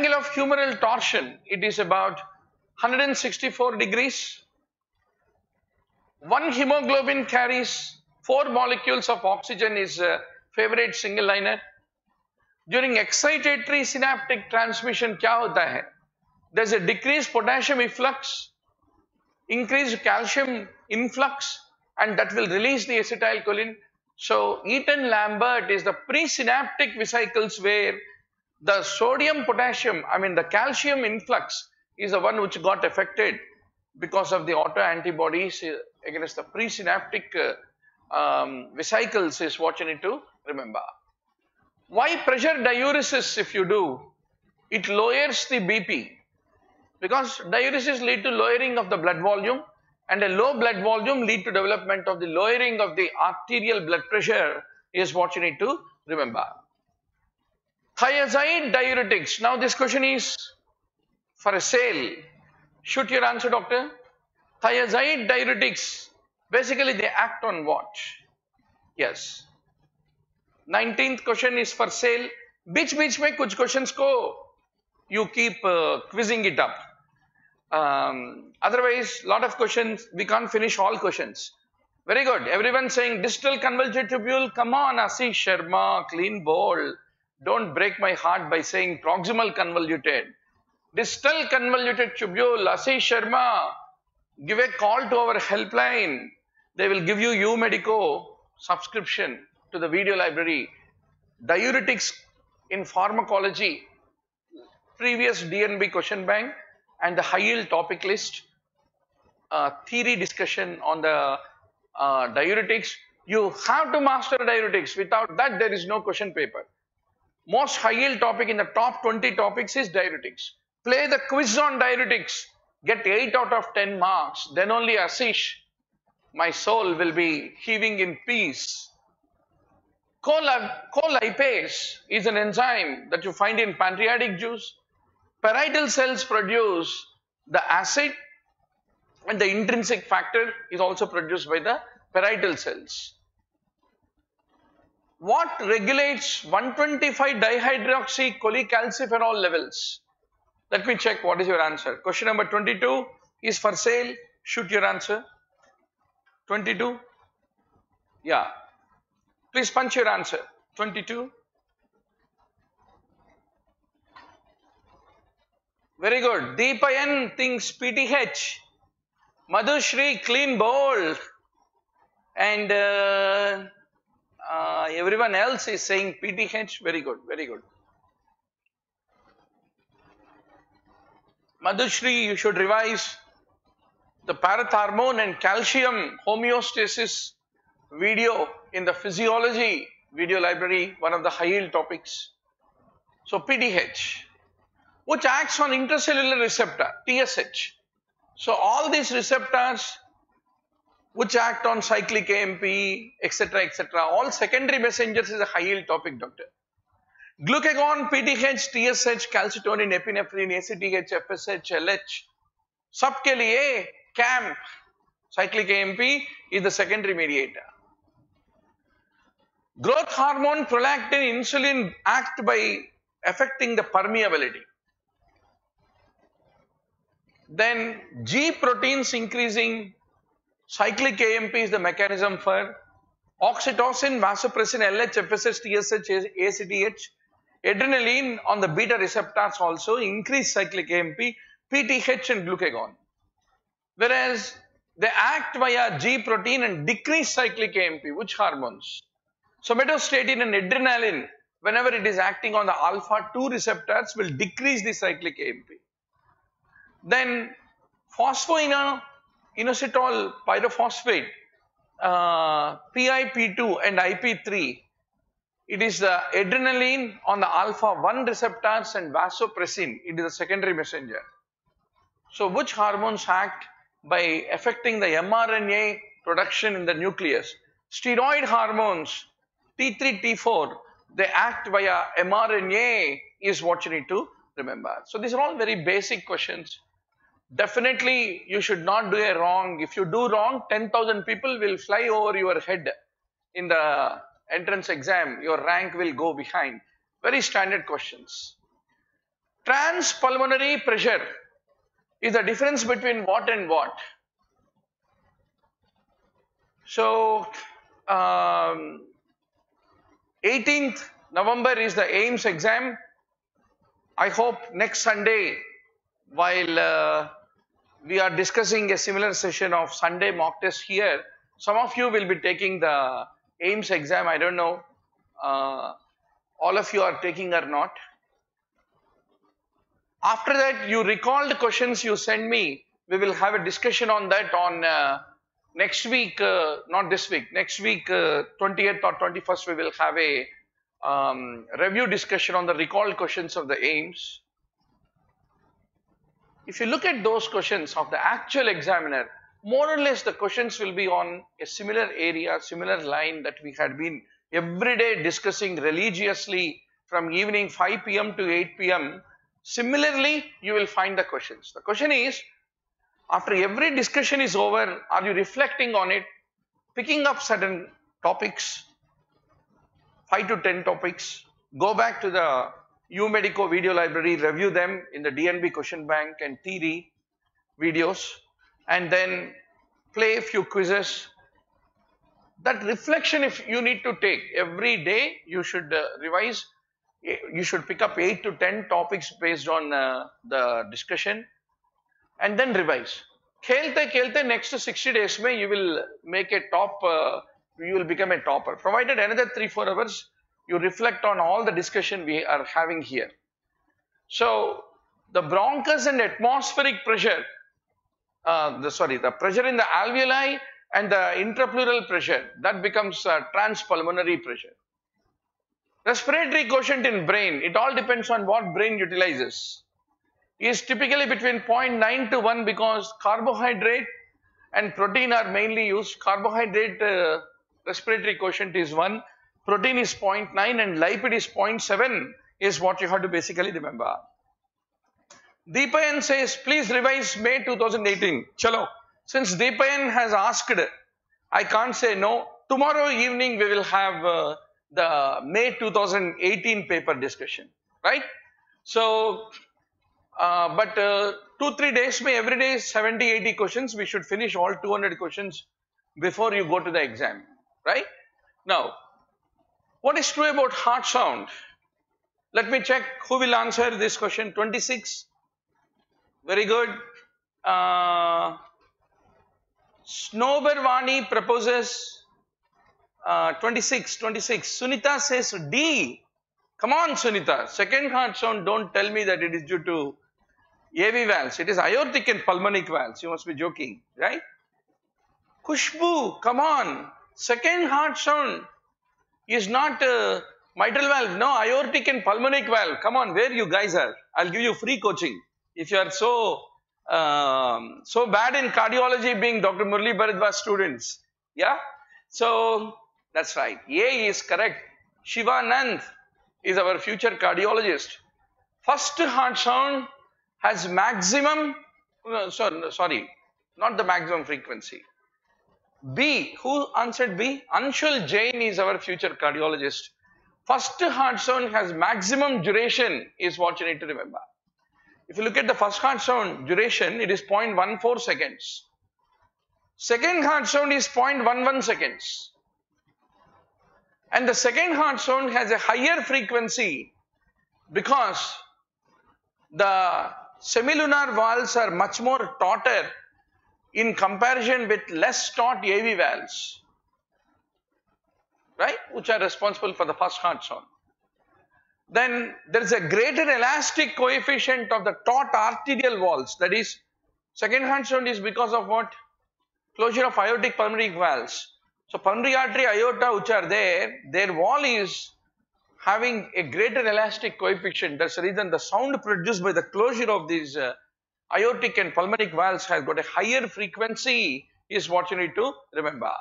angle of humeral torsion, it is about 164 degrees. One hemoglobin carries 4 molecules of oxygen is a favorite single liner. During excitatory synaptic transmission, क्या होता है? There's a decreased potassium efflux, increased calcium influx, and that will release the acetylcholine. So Eaton-Lambert is the presynaptic vesicles where the sodium potassium, the calcium influx is the one which got affected because of the autoantibodies against the presynaptic vesicles is what you need to remember. Why pressure diuresis if you do? It lowers the BP because diuresis lead to lowering of the blood volume, and a low blood volume lead to development of the lowering of the arterial blood pressure is what you need to remember. Thiazide diuretics. Now this question is for a sale. Shoot your answer, doctor. Thiazide diuretics, basically they act on what? Yes. 19th question is for sale. Beach mein kuch questions ko you keep quizzing it up. Otherwise, lot of questions, we can't finish all questions. Very good. Everyone saying distal convoluted tubule. Come on, Ashish Sharma, clean bowl. Don't break my heart by saying proximal convoluted. Distal convoluted tubule, Ashish Sharma, give a call to our helpline. They will give you Medico subscription to the video library. Diuretics in pharmacology, previous DNB question bank, and the high yield topic list, theory discussion on the diuretics. You have to master diuretics. Without that, there is no question paper. Most high yield topic in the top 20 topics is diuretics. Play the quiz on diuretics. Get 8 out of 10 marks. Then only Ashish, my soul will be heaving in peace. Colipase is an enzyme that you find in pancreatic juice. Parietal cells produce the acid, and the intrinsic factor is also produced by the parietal cells. What regulates 125 dihydroxy cholecalciferol levels? Let me check what is your answer. Question number 22 is for sale. Shoot your answer. 22. Yeah. Please punch your answer. 22. Very good. Deepayan thinks PTH. Madhushri, clean bowl. And everyone else is saying PTH. Very good. Very good. Madhushri, you should revise the parathormone and calcium homeostasis video in the physiology video library, one of the high yield topics. So PTH, which acts on intracellular receptor, TSH. So all these receptors which act on cyclic AMP, etc., all secondary messengers is a high yield topic, doctor. Glucagon, PTH, TSH, calcitonin, epinephrine, ACTH, FSH, LH, सबके लिए CAMP, cyclic AMP, is the secondary mediator. Growth hormone, prolactin, insulin act by affecting the permeability. Then G proteins increasing, cyclic AMP is the mechanism for oxytocin, vasopressin, LH, FSH, TSH, ACTH. Adrenaline on the beta receptors also increase cyclic AMP, PTH and glucagon. Whereas they act via G protein and decrease cyclic AMP. Which hormones? Somatostatin and adrenaline, whenever it is acting on the alpha 2 receptors, will decrease the cyclic AMP. Then phosphoinositol pyrophosphate, PIP2 and IP3, it is the adrenaline on the alpha 1 receptors and vasopressin, it is a secondary messenger. So which hormones act by affecting the mRNA production in the nucleus? Steroid hormones, T3, T4, they act via mRNA is what you need to remember. So these are all very basic questions. Definitely you should not do a wrong. If you do wrong, 10,000 people will fly over your head in the entrance exam. Your rank will go behind. Very standard questions. Transpulmonary pressure is the difference between what and what? So, 18th November is the AIIMS exam. I hope next Sunday, while we are discussing a similar session of Sunday mock test here, some of you will be taking the AIIMS exam. I don't know all of you are taking or not. After that, you recall the questions you send me. We will have a discussion on that on next week, not this week, next week, 20th or 21st, we will have a review discussion on the recalled questions of the AIIMS. If you look at those questions of the actual examiner, more or less the questions will be on a similar area, similar line that we had been every day discussing religiously from evening 5 p.m. to 8 p.m. Similarly, you will find the questions. The question is, after every discussion is over, are you reflecting on it, picking up certain topics, 5 to 10 topics, go back to the UMedico video library, review them in the DNB question bank and theory videos, and then play a few quizzes. That reflection, if you need to take every day, you should revise. You should pick up 8 to 10 topics based on the discussion and then revise. Khelte next 60 days mein you will make a top, you will become a topper. Provided another 3-4 hours, you reflect on all the discussion we are having here. So the bronchus and atmospheric pressure, the pressure in the alveoli and the intrapleural pressure, that becomes transpulmonary pressure. Respiratory quotient in brain, it all depends on what brain utilizes, is typically between 0.9 to 1 because carbohydrate and protein are mainly used. Carbohydrate respiratory quotient is 1, protein is 0.9 and lipid is 0.7 is what you have to basically remember. Deepayan says, please revise May 2018. Chalo, since Deepayan has asked, I can't say no. Tomorrow evening we will have the May 2018 paper discussion, right? So, but 2-3 days, every day 70-80 questions, we should finish all 200 questions before you go to the exam, right? Now, what is true about heart sound? Let me check who will answer this question. 26, very good. Snowbervani proposes 26. Sunita says D. Come on, Sunita. Second heart sound, don't tell me that it is due to AV valves. It is aortic and pulmonic valves. You must be joking, right? Kushbu, come on. Second heart sound is not mitral valve. No, aortic and pulmonic valve. Come on, where you guys are? I'll give you free coaching. If you are so bad in cardiology being Dr. Murli Bharadwaj students. Yeah? So, that's right. A is correct. Shivanand is our future cardiologist. First heart sound has maximum, sorry, not the maximum frequency. B, who answered B? Anshul Jain is our future cardiologist. First heart sound has maximum duration is what you need to remember. If you look at the first heart sound duration, it is 0.14 seconds. Second heart sound is 0.11 seconds. And the second heart sound has a higher frequency because the semilunar valves are much more tauter in comparison with less taut AV valves, right, which are responsible for the first heart sound. Then there is a greater elastic coefficient of the taut arterial walls. That is, second heart sound is because of what? Closure of aortic pulmonary valves. So pulmonary artery, aorta which are there, their wall is having a greater elastic coefficient. That's the reason the sound produced by the closure of these aortic and pulmonic valves has got a higher frequency is what you need to remember.